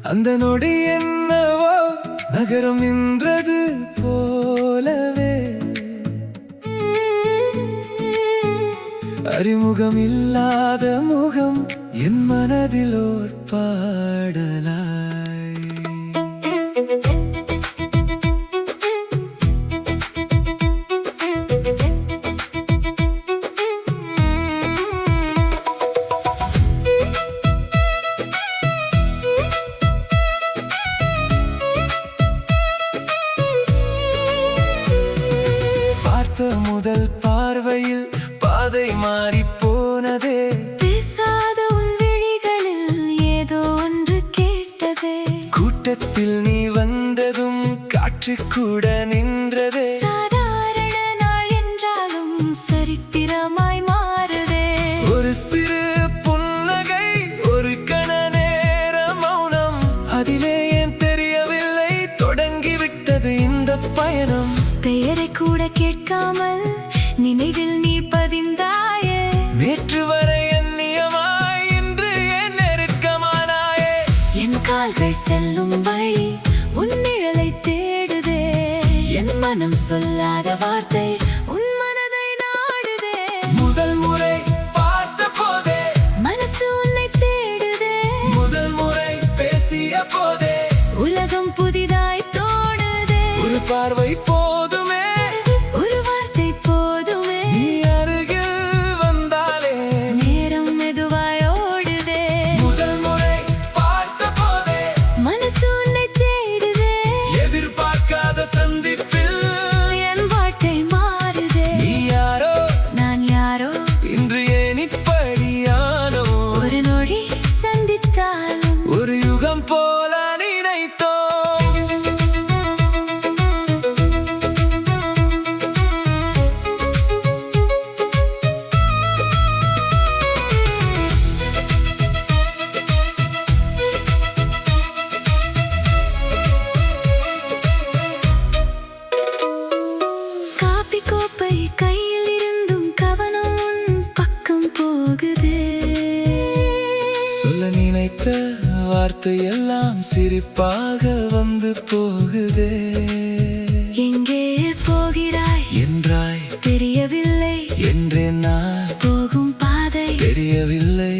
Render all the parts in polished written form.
அந்த நொடி என்னவோ நகரம் நின்றது போலவே அறிமுகம் இல்லாத முகம் என் மனதில் ஓர் பாடலாய் முதல் பார்வையில் பாதை மாறி போனதே பேசாத உன் விழிகளில் ஏதோ ஒன்று கேட்டதே கூட்டத்தில் நீ வந்ததும் காற்று கூட நின்றதே சாதாரண நாள் என்றாலும் சரித்திரமாய் மாறுதே ஒரு சிறு புன்னகை ஒரு கண நேர மௌனம் அதிலே ஏன் தெரியவில்லை தொடங்கிவிட்டது இந்த பயணம் பெயரை கூட கேட்காமல் நினைவில் நீ பதிந்தாயே நேற்று வரை எண்ணியமாய் இன்று என் நெருக்கமானாயே என் கால்கள் செல்லும் வழி உன் நிழலை தேடுதே என் மனம் சொல்லாத வார்த்தை உன் மனதை நாடுதே முதல் முறை பார்த்த போதே மனசு உன்னை தேடுதே முதல் முறை பேசிய போதே உலகம் புதிதாய் தோணுதே ஒரு பார்வை போதுமே ஒரு வார்த்தை போதுமே நீ அருகில் வந்தாலே நேரம் மெதுவாய் ஓடுதே முதல் முறை பார்த்த போதே மனசு உன்னை தேடுதே எதிர்பார்க்காத சந்திப்பில் என் வாழ்க்கை மாறுதே நீ யாரோ நான் யாரோ இன்று ஏன் இப்படியானோ ஒரு நொடி சந்தித்தாலும் ஒரு யுகம் போல நினைத்தோம் காப்பி கோப்பை கையில் இருந்தும் கவனம் உன் பக்கம் போகுதே சொல்ல நினைத்த வார்த்தை எல்லாம் சிரிப்பாக வந்து போகுதே எங்கே போகிறாய் என்றாய் தெரியவில்லை என்றேன் நான் போகும் பாதை தெரியவில்லை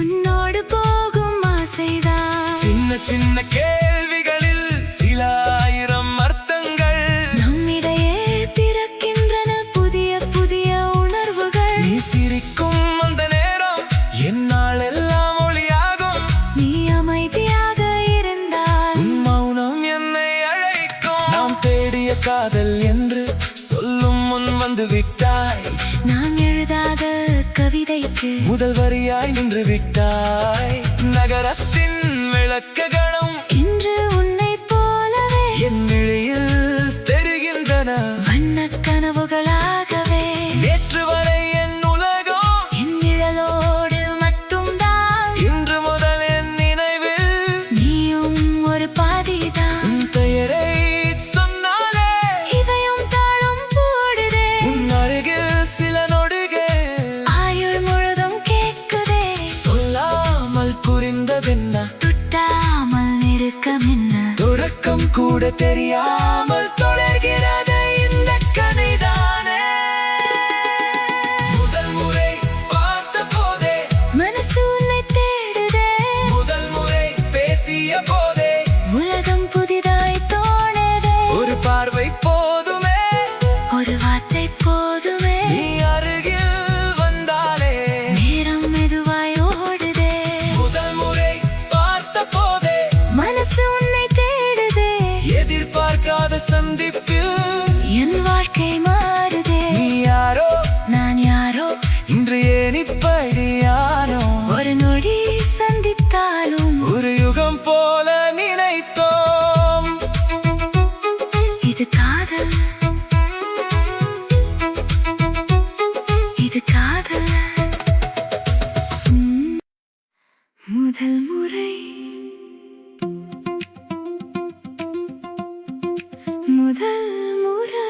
உன்னோடு போகும் ஆசைதான் சின்ன சின்ன கேள்விகளில் சில ஆயிரம் அர்த்தங்கள் நம்மிடையே பிறக்கின்றன புதிய புதிய உணர்வுகள் நீ சிரிக்கும் அந்த நேரம் என்னால் எல்லாம் ஒளியாகும் நீ அமைதியாக இருந்தால் உன் மௌனம் என்னை அழைக்கும் நாம் தேடிய காதல் என்று சொல்லும் முன் வந்து விட்டாய் நாம் எழுதாத கவிதைக்கு முதல் வரியாய் நின்று விட்டாய் நகரத்தின் விளக்குகளும் இன்று உன்னை போலவே என் நிலையில் தெரிகின்றன வண்ணக் கனவுகளாகவே நேற்று வரை என் உலகம் என் நிழலோடு மட்டும்தான் இன்று முதல் என் நினைவில் நீயும் ஒரு பாதிதான் உன் பெயரை சொன்னாலே இவையும் தாளம் போடுதே உன் அருகில் சில நொடிகள் ஆயுள் முழுதும் கேட்குதே சொல்லாமல் புரிந்ததென்ன துட்டாமல் நெருக்கம் என்ன தொடக்கம் கூட தெரியாமல் தொடர்கிறது இந்த கதைதானே முதல் முறை பார்த்த போதே மனசு உன்னை தேடுதே முதல் முறை பேசிய போதே உலகம் புதிதாய் தோணுதே ஒரு பார்வை போதுமே ஒரு வார்த்தை போதுமே நீ அருகில் வந்தாலே நேரம் மெதுவாய் ஓடுதே முதல் முறை பார்த்த போதே மனசு உன்னை தேடுதே எதிர்பார்க்காத சந்திப்பில் என் வாழ்க்கை மாறுதே நீ யாரோ நான் யாரோ இன்று ஏன் இப்படியானோ ஒரு நொடி சந்தித்தாலும் ஒரு யுகம் போல நினைத்தோம் இது காதல் இது காதல் முதல் முறை முதல் முறை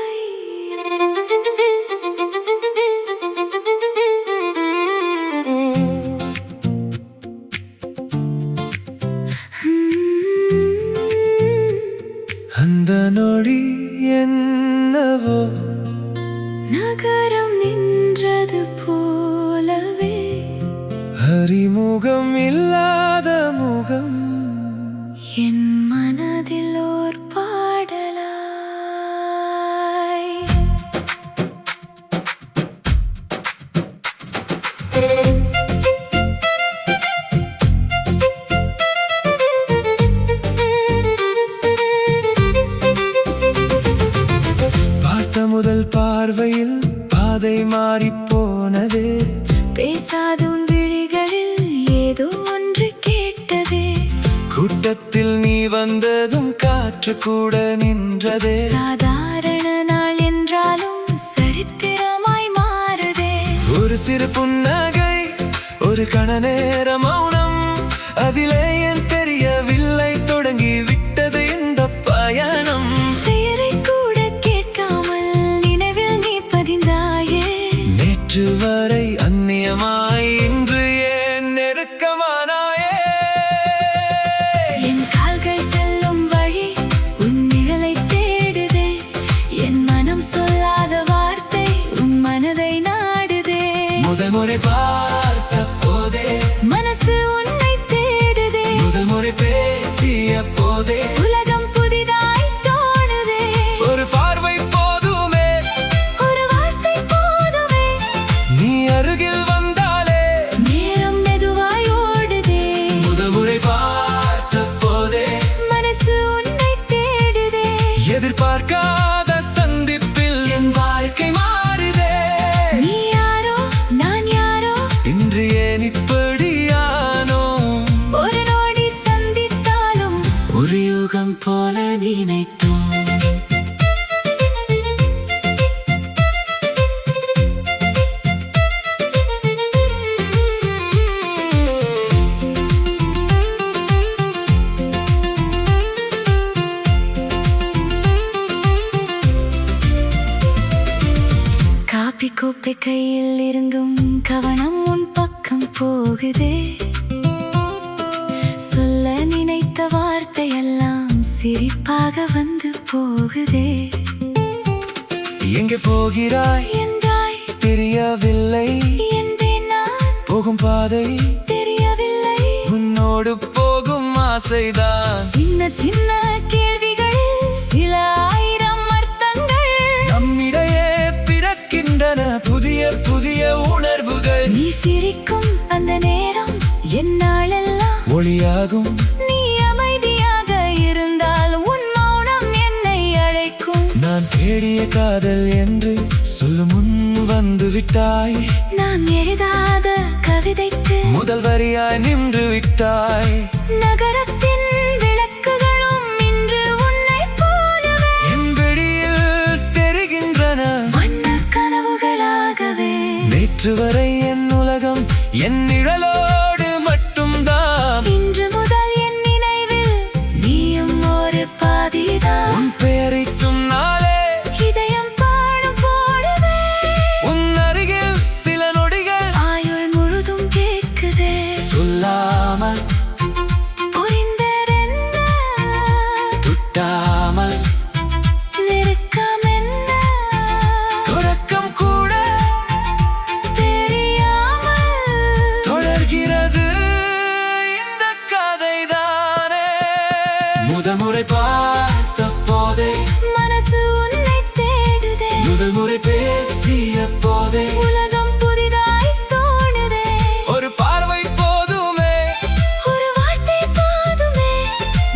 அறிமுகம் இல்லாத முகம் என் மனதில் ஓர் பாடலாய். பார்த்த முதல் பார்வையில் பாதை மாறிப் போனதே. பேசாதும் விழிகளில் ஏதோ ஒன்று கேட்டதே. கூட்டத்தில் நீ வந்ததும் காற்று கூட நின்றதே. சாதாரண நாள் என்றாலும் சரித்திரமாய் மாறுதே. ஒரு சிறு புன்னகை, ஒரு கண நேர மௌனம், அதிலே என் தெரியவில்லை தொடங்கி விட்டது இந்த பயணம். பெயரை கூட கேட்காமல் நினைவில் நீ பதிந்தாயே. நேற்று வரை அந்நியமாய் இன்று ஏன் நெருக்கமானாயே. என் கால்கள் செல்லும் வழி உன் நிழலை தேடுதே. என் மனம் சொல்லாத வார்த்தை உன் மனதை நாடுதே. முதல் முறை பார்த்த போதே மனசு உன்னை தேடுதே. முதல் முறை பேசிய போதே உலகம் புதிதாய் தோணுதே. ஒரு பார்வை போதுமே, ஒரு வார்த்தை போதுமே. நீ அருகில் வந்தாலே நேரம் மெதுவாய் ஓடுதே. முதல் முறை பார்த்த போதே மனசு உன்னை தேடுதே. எதிர்பார்க்காத சந்திப்பில் என் வாழ்க்கை மாறுதே. நீ யாரோ நான் யாரோ இன்று ஏன் இப்படியானோ. ஒரு நொடி சந்தித்தாலும் ஒரு யுகம் போல நினைத்தோம். காப்பி கோப்பை கையில் இருந்தும் கவனம் உன் பக்கம் போகுதே. சொல்ல நினைத்த வார்த்தையெல்லாம் சிரிப்பாக வந்து போகுதே. எங்கே போகிறாய் என்றாய் தெரியவில்லை, என்பேன் நான். போகும் பாதை தெரியவில்லை. உன்னோடு போகும் ஆசைதான். சின்ன சின்ன கேள்விகளில் சில ஆயிரம் அர்த்தங்கள். நம்மிடையே பிறக்கின்றன புதிய புதிய உணர்வுகள். நீ சிரிக்கும் அந்த நேரம் என்னாலெல்லாம் ஒளியாகும். நீ அமைதியாக இருந்தால் உன் மௌனம் என்னை அழைக்கும். நான் தேடிய காதல் என்று சொல்லும் முன் வந்து விட்டாய். நான் எழுதாத கவிதைக்கு முதல் வரியாய் நின்று விட்டாய். நகரத்தின் விளக்குகளும் இன்று உன்னை போலவே என் வெளியில் தெரிகின்றன வண்ண கனவுகளாகவே. நேற்று வரை என் உலகம் என் நிழலோடு மட்டும்தான். இன்று முதல் என் நினைவில் நீயும் ஒரு பாதிதான். உன் பெயரை சொன்னாலே இதயம் பாடும் போலவே உன் அருகில் சில நொடிகள் ஆயுள் முழுதும் கேட்குதே. சொல்லாமல் புரிந்ததென்ன துட்டாமல் நெருக்கம் என்ன தொடக்கம் கூட தெரியாமல் தொடர்கிறது இந்த கதைதானே. முதல் முறை பார்த்த போதே மனசு உன்னை தேடுதே. முதல் முறை பேசிய போதே உலகம் புதிதாய் தோணுதே. ஒரு பார்வை போதுமே, ஒரு வார்த்தை போதுமே.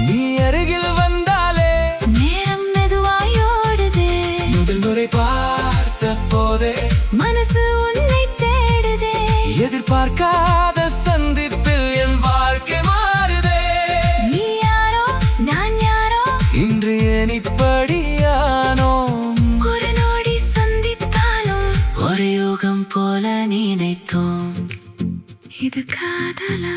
நீ அருகில் வந்தாலே நேரம் மெதுவாய் ஓடுதே. முதல் முறை பார்த்த போதே மனசு உன்னை தேடுதே. எதிர்பார்க்காத சந்திப்பில் என் வாழ்க்கை மாறுதே. நீ யாரோ நான் யாரோ இன்று ஏன் இப்படியானோ. ஒரு நொடி சந்தித்தாலும் ஒரு யுகம் போல நினைத்தோம். இது காதலா